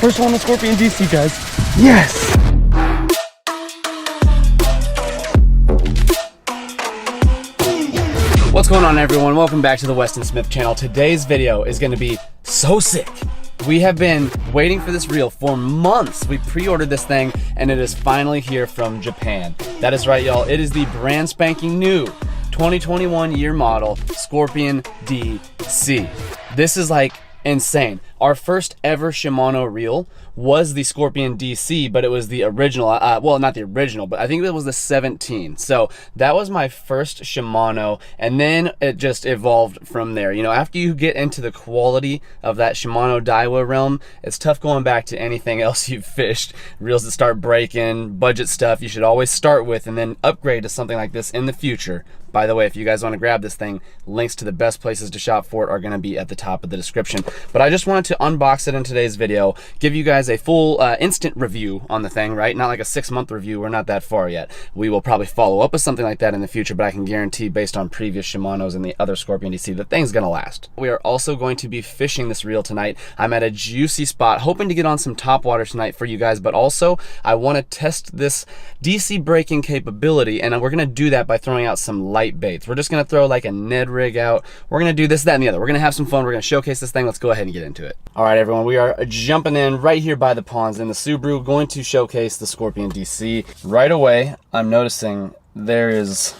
First one on the Scorpion DC, guys. Yes! What's going on, everyone? Welcome back to the Weston Smith channel. Today's video is going to be so sick. We have been waiting for this reel for months. We pre-ordered this thing and it is finally here from Japan. That is right, y'all. It is the brand spanking new 2021 year model Scorpion DC. This is like insane. Our first ever Shimano reel was the Scorpion DC, but it was the original, well, not the original, but I think it was the 17. So that was my first Shimano, and then it just evolved from there. You know, after you get into the quality of that Shimano Daiwa realm, it's tough going back to anything else you've fished. Reels that start breaking, budget stuff, you should always start with and then upgrade to something like this in the future. By the way, if you guys want to grab this thing, links to the best places to shop for it are going to be at the top of the description. But I just wanted to unbox it in today's video, give you guys a full instant review on the thing, right? Not like a 6-month review. We're not that far yet. We will probably follow up with something like that in the future, but I can guarantee based on previous Shimanos and the other Scorpion DC, the thing's going to last. We are also going to be fishing this reel tonight. I'm at a juicy spot, hoping to get on some top water tonight for you guys, but also I want to test this DC breaking capability, and we're going to do that by throwing out some light baits. We're just going to throw like a Ned rig out. We're going to do this, that, and the other. We're going to have some fun. We're going to showcase this thing. Let's go ahead and get into it. All right, everyone, we are jumping in right here by the ponds in the Subaru, going to showcase the Scorpion DC. Right away, I'm noticing there is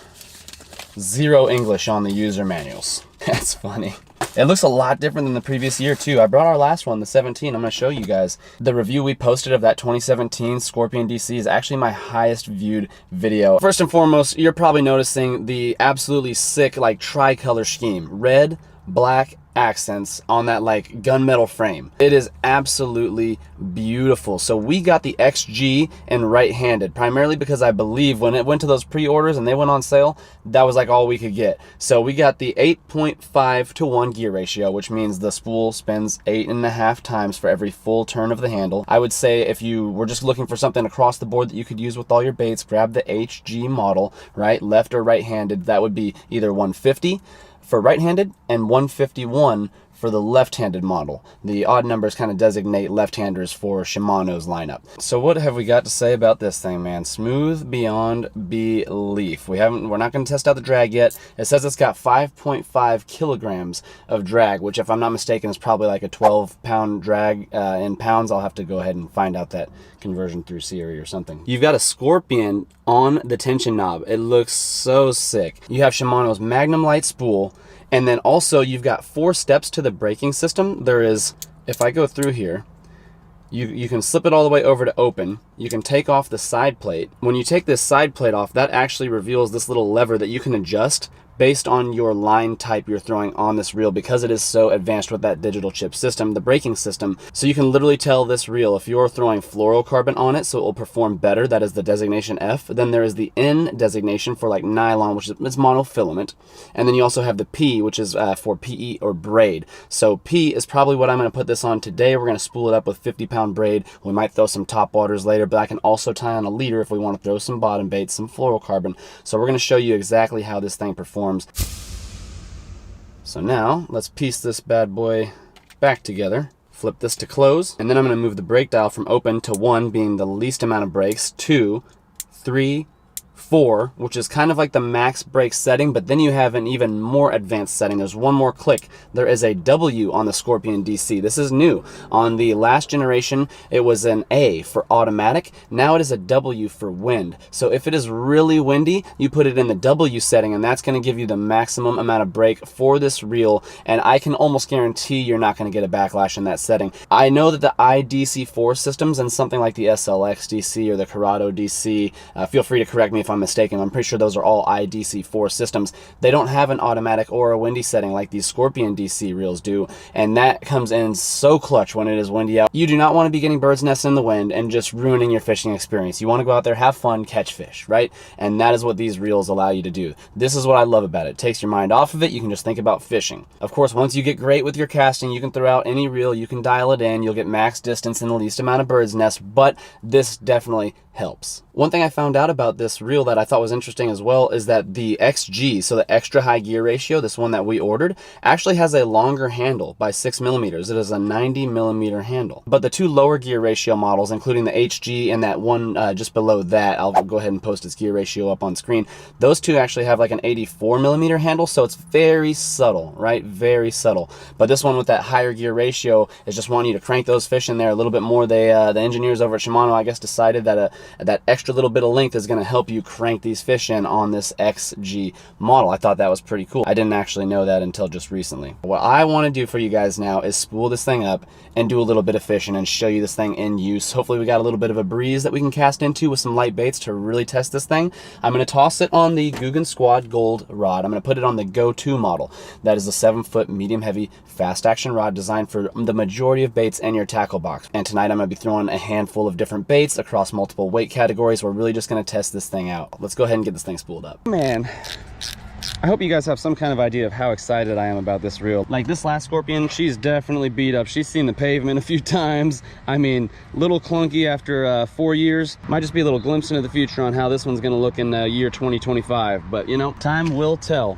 zero English on the user manuals. That's funny. It looks a lot different than the previous year too. I brought our last one, the 17. I'm gonna show you guys. The review we posted of that 2017 Scorpion DC is actually my highest viewed video. First and foremost, you're probably noticing the absolutely sick like tricolor scheme. Red, black accents on that like gunmetal frame. It is absolutely beautiful. So we got the XG in right-handed, primarily because I believe when it went to those pre-orders and they went on sale, that was like all we could get. So we got the 8.5 to 1 gear ratio, which means the spool spins 8.5 times for every full turn of the handle. I would say if you were just looking for something across the board that you could use with all your baits, grab the HG model, right? Left or right-handed. That would be either 150 for right-handed and 151 for the left-handed model. The odd numbers kind of designate left-handers for Shimano's lineup. So what have we got to say about this thing, man? Smooth beyond belief. We're not going to test out the drag yet. It says it's got 5.5 kilograms of drag, which if I'm not mistaken is probably like a 12-pound drag in pounds. I'll have to go ahead and find out that conversion through Siri or something. You've got a Scorpion on the tension knob. It looks so sick. You have Shimano's Magnum Light spool, and then also you've got 4 steps to the braking system. There is, if I go through here, you can slip it all the way over to open. You can take off the side plate. When you take this side plate off, that actually reveals this little lever that you can adjust based on your line type you're throwing on this reel, because it is so advanced with that digital chip system, the braking system. So you can literally tell this reel if you're throwing fluorocarbon on it, so it will perform better. That is the designation F. Then there is the N designation for like nylon, which is monofilament. And then you also have the P, which is for PE or braid. So P is probably what I'm going to put this on today. We're going to spool it up with 50-pound braid. We might throw some top waters later, but I can also tie on a leader if we want to throw some bottom baits, some fluorocarbon. So we're going to show you exactly how this thing performs. So now let's piece this bad boy back together, flip this to close, and then I'm going to move the brake dial from open to 1 being the least amount of brakes, 2, 3, 4, which is kind of like the max brake setting, but then you have an even more advanced setting. There's one more click. There is a W on the Scorpion DC. This is new. On the last generation, it was an A for automatic. Now it is a W for wind. So if it is really windy, you put it in the W setting, and that's going to give you the maximum amount of brake for this reel, and I can almost guarantee you're not going to get a backlash in that setting. I know that the IDC4 systems and something like the SLX DC or the Curado DC, feel free to correct me if I'm mistaken, I'm pretty sure those are all IDC4 systems. They don't have an automatic or a windy setting like these Scorpion DC reels do, and that comes in so clutch when it is windy out. You do not want to be getting bird's nests in the wind and just ruining your fishing experience. You want to go out there, have fun, catch fish, right? And that is what these reels allow you to do. This is what I love about it. It takes your mind off of it. You can just think about fishing. Of course, once you get great with your casting, you can throw out any reel, you can dial it in, you'll get max distance and the least amount of bird's nests, but this definitely helps. One thing I found out about this reel that I thought was interesting as well is that the XG, so the extra high gear ratio, this one that we ordered, actually has a longer handle by 6 millimeters. It is a 90 millimeter handle. But the two lower gear ratio models, including the HG and that one just below that, I'll go ahead and post its gear ratio up on screen, those two actually have like an 84 millimeter handle, so it's very subtle, right? Very subtle. But this one with that higher gear ratio is just wanting you to crank those fish in there a little bit more. They, the engineers over at Shimano, I guess, decided that that extra little bit of length is going to help you crank these fish in on this XG model. I thought that was pretty cool. I didn't actually know that until just recently. What I want to do for you guys now is spool this thing up and do a little bit of fishing and show you this thing in use. Hopefully we got a little bit of a breeze that we can cast into with some light baits to really test this thing. I'm going to toss it on the Guggen Squad Gold rod. I'm going to put it on the Go-To model. That is a 7-foot medium heavy fast action rod designed for the majority of baits in your tackle box. And tonight I'm going to be throwing a handful of different baits across multiple weight categories. We're really just going to test this thing out. Let's go ahead and get this thing spooled up. Man, I hope you guys have some kind of idea of how excited I am about this reel. Like this last Scorpion, she's definitely beat up. She's seen the pavement a few times. I mean, little clunky after 4 years. Might just be a little glimpse into the future on how this one's going to look in year 2025. But you know, time will tell.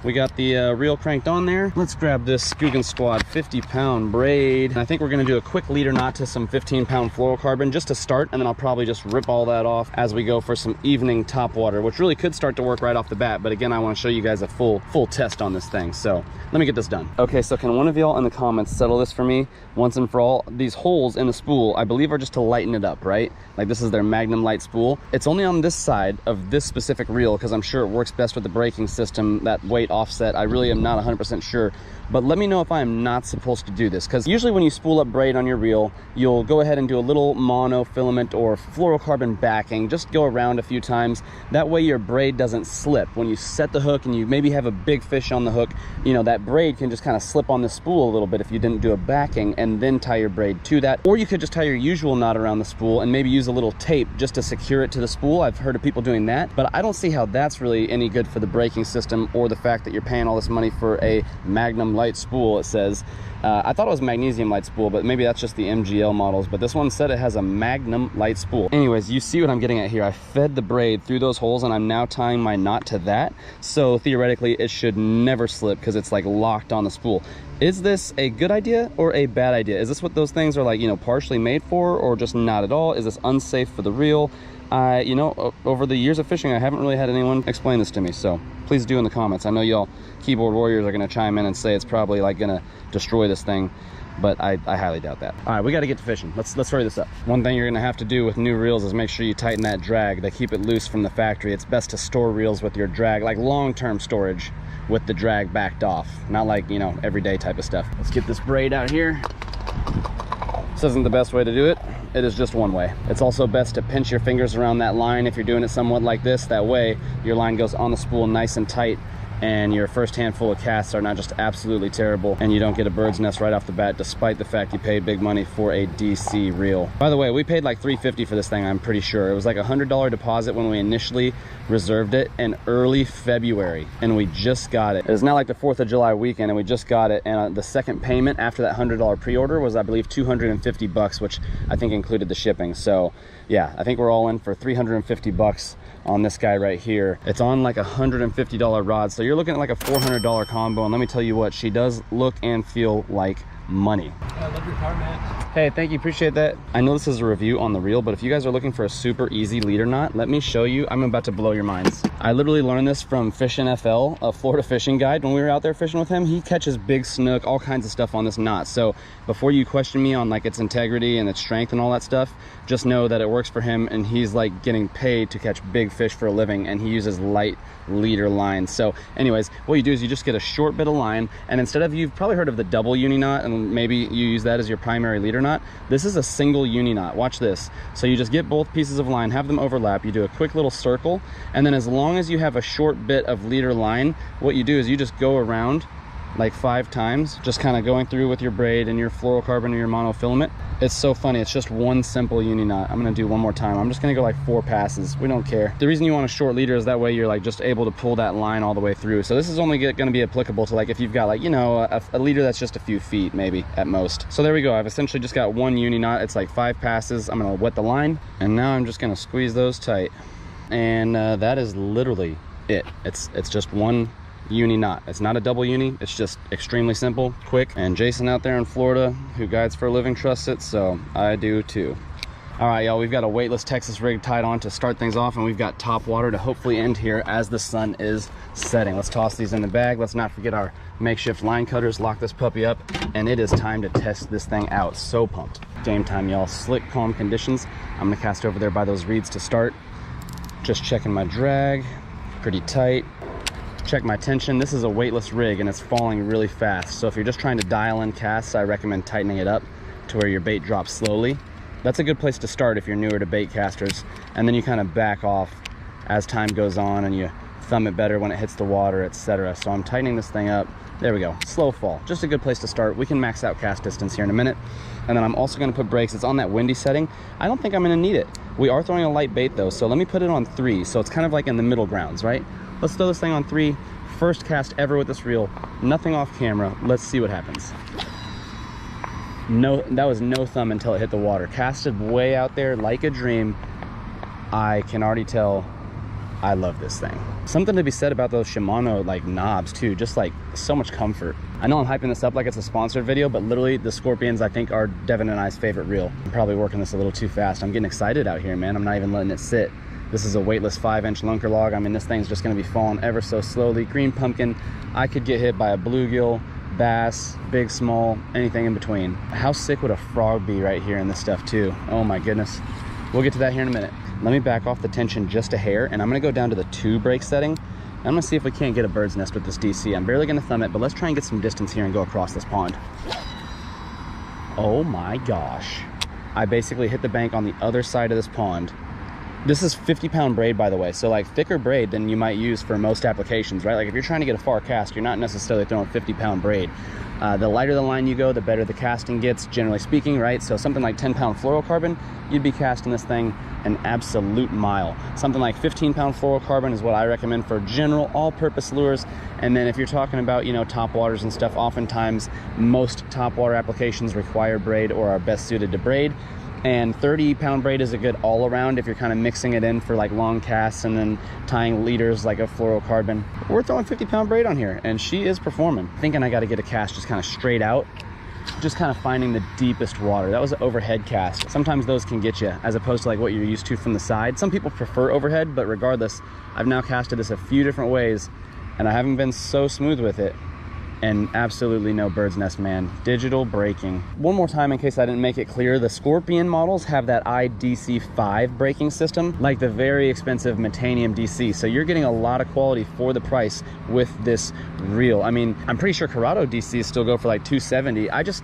We got the reel cranked on there. Let's grab this Guggen Squad 50-pound braid. And I think we're gonna do a quick leader knot to some 15-pound fluorocarbon just to start, and then I'll probably just rip all that off as we go for some evening top water, which really could start to work right off the bat. But again, I wanna show you guys a full test on this thing. So let me get this done. Okay, so can one of y'all in the comments settle this for me once and for all? These holes in the spool, I believe, are just to lighten it up, right? Like this is their Magnum light spool. It's only on this side of this specific reel because I'm sure it works best with the braking system, that weight offset. I really am not 100% sure, but let me know if I am not supposed to do this, because usually when you spool up braid on your reel, you'll go ahead and do a little monofilament or fluorocarbon backing. Just go around a few times. That way your braid doesn't slip. When you set the hook and you maybe have a big fish on the hook, you know, that braid can just kind of slip on the spool a little bit if you didn't do a backing and then tie your braid to that. Or you could just tie your usual knot around the spool and maybe use a little tape just to secure it to the spool. I've heard of people doing that, but I don't see how that's really any good for the braking system or the fact that you're paying all this money for a Magnum light spool, it says. I thought it was magnesium light spool, but maybe that's just the MGL models, but this one said it has a Magnum light spool. Anyways, you see what I'm getting at here. I fed the braid through those holes and I'm now tying my knot to that, so theoretically it should never slip because it's like locked on the spool. Is this a good idea or a bad idea? Is this what those things are like, you know, partially made for, or just not at all? Is this unsafe for the reel? You know, over the years of fishing, I haven't really had anyone explain this to me, so please do in the comments. I know y'all keyboard warriors are going to chime in and say it's probably like going to destroy this thing, but I highly doubt that. All right, we got to get to fishing. Let's hurry this up. One thing you're going to have to do with new reels is make sure you tighten that drag. They keep it loose from the factory. It's best to store reels with your drag, like long-term storage with the drag backed off, not like, you know, everyday type of stuff. Let's get this braid out here. This isn't the best way to do it. It is just one way. It's also best to pinch your fingers around that line if you're doing it somewhat like this. That way your line goes on the spool nice and tight and your first handful of casts are not just absolutely terrible and you don't get a bird's nest right off the bat, despite the fact you paid big money for a DC reel. By the way, we paid like $350 for this thing, I'm pretty sure. It was like a $100 deposit when we initially reserved it in early February, and we just got it. It's not like the 4th of July weekend and we just got it, and the second payment after that $100 pre-order was, I believe, $250, which I think included the shipping. So yeah, I think we're all in for $350 on this guy right here. It's on like a $150 rod, so you're looking at like a $400 combo, and let me tell you what, she does look and feel like money. I love your car, man. Hey, thank you, appreciate that. I know this is a review on the reel, but if you guys are looking for a super easy leader knot, let me show you. I'm about to blow your minds. I literally learned this from Fishin' FL, a Florida fishing guide. When we were out there fishing with him, he catches big snook, all kinds of stuff on this knot. So before you question me on like its integrity and its strength and all that stuff, just know that it works for him, and he's like getting paid to catch big fish for a living, and he uses light leader lines. So anyways, what you do is you just get a short bit of line, and instead of, you've probably heard of the double uni knot, and maybe you use that as your primary leader knot. This is a single uni knot. Watch this. So you just get both pieces of line, have them overlap, you do a quick little circle, and then as long as you have a short bit of leader line, what you do is you just go around like 5 times, just kind of going through with your braid and your fluorocarbon or your monofilament. It's so funny. It's just one simple uni knot. I'm gonna do one more time. I'm just gonna go like 4 passes. We don't care. The reason you want a short leader is that way you're like just able to pull that line all the way through. So this is only gonna be applicable to like if you've got like, you know, a leader that's just a few feet maybe at most. So there we go. I've essentially just got one uni knot. It's like 5 passes. I'm gonna wet the line, and now I'm just gonna squeeze those tight. And that is literally it. It's just one uni knot. It's not a double uni. It's just extremely simple, quick. And Jason out there in Florida, who guides for a living, trusts it, so I do too. All right, y'all, we've got a weightless Texas rig tied on to start things off, and we've got top water to hopefully end here as the sun is setting. Let's toss these in the bag. Let's not forget our makeshift line cutters. Lock this puppy up, and it is time to test this thing out. So pumped. Game time, y'all. Slick, calm conditions. I'm gonna cast over there by those reeds to start. Just checking my drag, pretty tight. Check my tension. This is a weightless rig and it's falling really fast. So if you're just trying to dial in casts, I recommend tightening it up to where your bait drops slowly. That's a good place to start if you're newer to bait casters. And then you kind of back off as time goes on and you thumb it better when it hits the water, etc. So I'm tightening this thing up. There we go. Slow fall. Just a good place to start. We can max out cast distance here in a minute. And then I'm also going to put brakes. It's on that windy setting. I don't think I'm going to need it. We are throwing a light bait though, so let me put it on 3. So it's kind of like in the middle grounds, right? Let's throw this thing on 3. First cast ever with this reel. Nothing off camera. Let's see what happens. No, that was no thumb until it hit the water. Casted way out there like a dream. I can already tell I love this thing. Something to be said about those Shimano like knobs too, just like so much comfort. I know I'm hyping this up like it's a sponsored video, but literally the Scorpions I think are Devin and I's favorite reel. I'm probably working this a little too fast. I'm getting excited out here, man. I'm not even letting it sit. This is a weightless 5-inch lunker log. I mean, this thing's just gonna be falling ever so slowly. Green pumpkin. I could get hit by a bluegill, bass, big, small, anything in between. How sick would a frog be right here in this stuff too? Oh my goodness. We'll get to that here in a minute. Let me back off the tension just a hair, and I'm gonna go down to the 2 brake setting. I'm gonna see if we can't get a bird's nest with this DC. I'm barely gonna thumb it, but let's try and get some distance here and go across this pond. Oh my gosh. I basically hit the bank on the other side of this pond. This is 50-pound braid, by the way, so like thicker braid than you might use for most applications, right? Like if you're trying to get a far cast, you're not necessarily throwing 50-pound braid. The lighter the line you go, the better the casting gets, generally speaking, right? So something like 10-pound fluorocarbon, you'd be casting this thing an absolute mile. Something like 15-pound fluorocarbon is what I recommend for general all-purpose lures. And then if you're talking about, you know, top waters and stuff, oftentimes most top water applications require braid or are best suited to braid. And 30-pound braid is a good all-around if you're kind of mixing it in for like long casts and then tying leaders like a fluorocarbon. We're throwing 50-pound braid on here, and she is performing. Thinking I got to get a cast just kind of straight out, just kind of finding the deepest water. That was an overhead cast. Sometimes those can get you, as opposed to like what you're used to from the side. Some people prefer overhead, but regardless, I've now casted this a few different ways, and I haven't been so smooth with it. And absolutely no bird's nest, man. Digital braking. One more time in case I didn't make it clear, the Scorpion models have that IDC5 braking system, like the very expensive Metanium DC. So you're getting a lot of quality for the price with this reel. I mean, I'm pretty sure Curado DCs still go for like $270.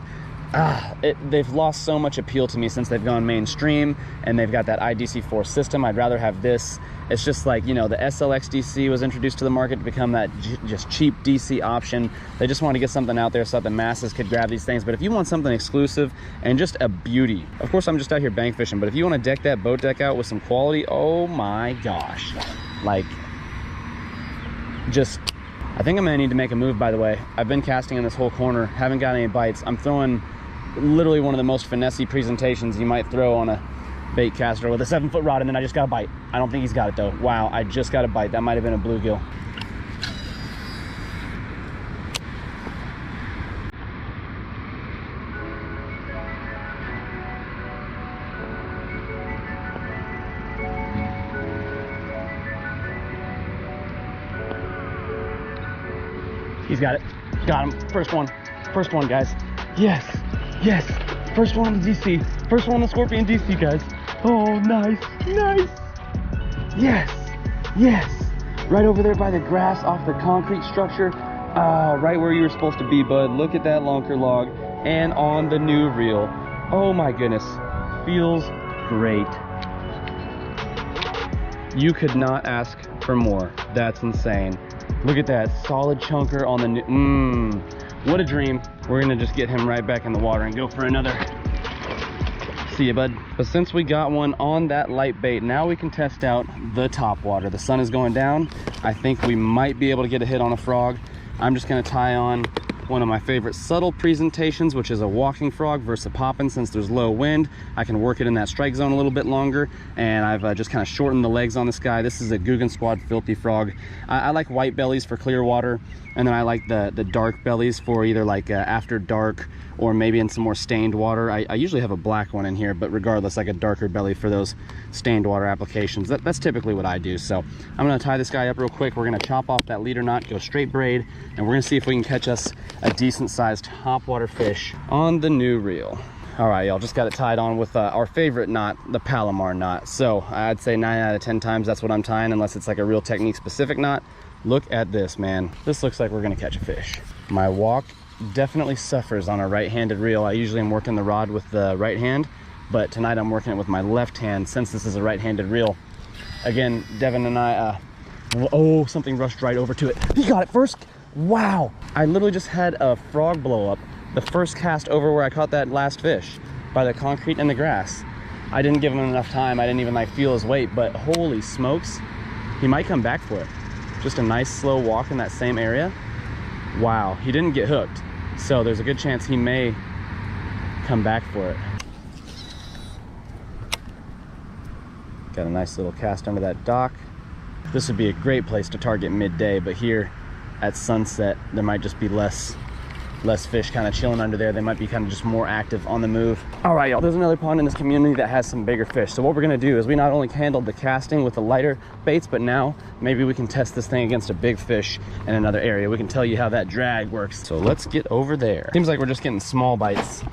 They've lost so much appeal to me since they've gone mainstream and they've got that IDC4 system. I'd rather have this. It's just like, you know, the SLX DC was introduced to the market to become that just cheap DC option. They just want to get something out there so that the masses could grab these things. But if you want something exclusive and just a beauty, of course I'm just out here bank fishing, but if you want to deck that boat deck out with some quality, oh my gosh. Like, just, I think I'm gonna need to make a move, by the way. I've been casting in this whole corner, haven't got any bites. I'm throwing literally one of the most finessey presentations you might throw on a bait caster with a 7-foot rod, and then I just got a bite. I don't think he's got it though. Wow, I just got a bite. That might have been a bluegill. He's got it. Got him. First one. First one, guys. Yes. Yes. First one on the DC. First one on the Scorpion DC, guys. Oh, nice. Nice. Yes. Yes. Right over there by the grass off the concrete structure. Oh, right where you were supposed to be, bud. Look at that lunker log. And on the new reel. Oh my goodness. Feels great. You could not ask for more. That's insane. Look at that solid chunker on the new, What a dream. We're gonna just get him right back in the water and go for another. See ya, bud. But since we got one on that light bait, now we can test out the top water. The sun is going down. I think we might be able to get a hit on a frog. I'm just gonna tie on one of my favorite subtle presentations, which is a walking frog versus a poppin'. Since there's low wind, I can work it in that strike zone a little bit longer, and I've just kind of shortened the legs on this guy. This is a Guggen Squad Filthy Frog. I like white bellies for clear water, and then I like the dark bellies for either like after dark or maybe in some more stained water. I usually have a black one in here, but regardless, like a darker belly for those stained water applications. That's typically what I do. So I'm gonna tie this guy up real quick. We're gonna chop off that leader knot, go straight braid, and we're gonna see if we can catch us a decent sized topwater fish on the new reel. All right, y'all, just got it tied on with our favorite knot, the Palomar knot. So I'd say 9 out of 10 times that's what I'm tying, unless it's like a real technique specific knot. Look at this, man. This looks like we're gonna catch a fish. My walk definitely suffers on a right-handed reel. I usually am working the rod with the right hand, but tonight I'm working it with my left hand since this is a right-handed reel. Again, Devin and I, oh, something rushed right over to it. He got it first. Wow. I literally just had a frog blow up the first cast over where I caught that last fish by the concrete and the grass. I didn't give him enough time. I didn't even like feel his weight, but holy smokes, he might come back for it. Just a nice slow walk in that same area. Wow, he didn't get hooked. So there's a good chance he may come back for it. Got a nice little cast under that dock. This would be a great place to target midday, but here at sunset, there might just be less fish kind of chilling under there. They might be kind of just more active on the move. All right, y'all, there's another pond in this community that has some bigger fish. So what we're gonna do is we not only handled the casting with the lighter baits, but now maybe we can test this thing against a big fish in another area. We can tell you how that drag works. So let's get over there. Seems like we're just getting small bites.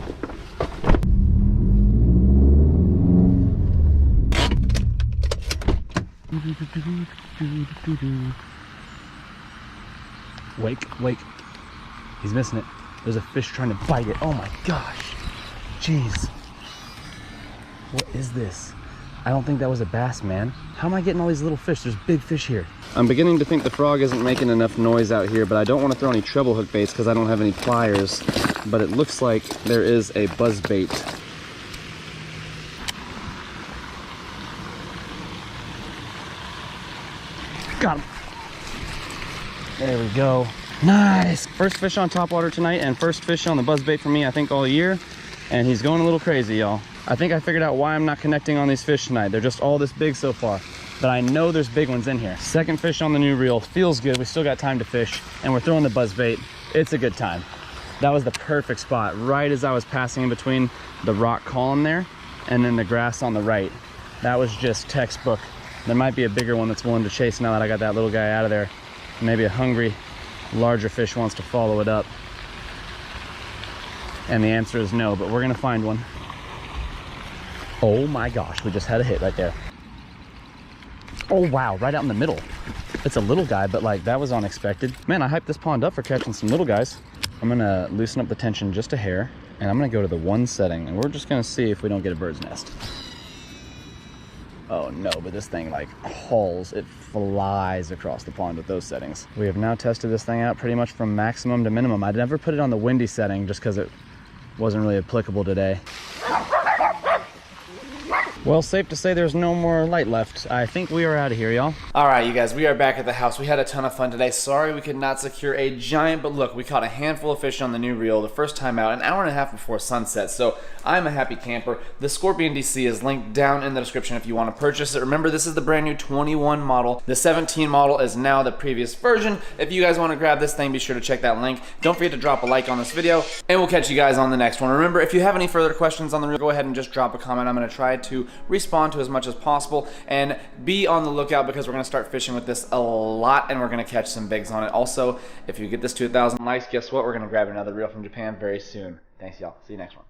Wake. He's missing it. There's a fish trying to bite it. Oh my gosh. Jeez. What is this? I don't think that was a bass, man. How am I getting all these little fish? There's big fish here. I'm beginning to think the frog isn't making enough noise out here, but I don't want to throw any treble hook baits because I don't have any pliers. But it looks like there is a buzz bait. Got him. There we go. Nice. First fish on topwater tonight and first fish on the buzz bait for me, I think, all year. And he's going a little crazy, y'all. I think I figured out why I'm not connecting on these fish tonight. They're just all this big so far, but I know there's big ones in here. Second fish on the new reel. Feels good. We still got time to fish, and we're throwing the buzz bait. It's a good time. That was the perfect spot, right as I was passing in between the rock column there and then the grass on the right. That was just textbook. There might be a bigger one that's willing to chase now that I got that little guy out of there. Maybe a hungry, larger fish wants to follow it up. And the answer is no, but we're gonna find one. Oh my gosh, we just had a hit right there. Oh wow, right out in the middle. It's a little guy, but like that was unexpected. Man, I hyped this pond up for catching some little guys. I'm gonna loosen up the tension just a hair, and I'm gonna go to the 1 setting, and we're just gonna see if we don't get a bird's nest. Oh no, but this thing like hauls, it flies across the pond with those settings. We have now tested this thing out pretty much from maximum to minimum. I never put it on the windy setting just because it wasn't really applicable today. Well, safe to say there's no more light left. I think we are out of here, y'all. All right, you guys, we are back at the house. We had a ton of fun today. Sorry we could not secure a giant, but look, we caught a handful of fish on the new reel the first time out, an hour and a half before sunset, so I'm a happy camper. The Scorpion DC is linked down in the description if you want to purchase it. Remember, this is the brand new 21 model. The 17 model is now the previous version. If you guys want to grab this thing, be sure to check that link. Don't forget to drop a like on this video, and we'll catch you guys on the next one. Remember, if you have any further questions on the reel, go ahead and just drop a comment. I'm going to try to respond to as much as possible, and be on the lookout because we're going to start fishing with this a lot, and we're going to catch some bigs on it. Also, if you get this to 1,000 likes, guess what? We're going to grab another reel from Japan very soon. Thanks, y'all. See you next one.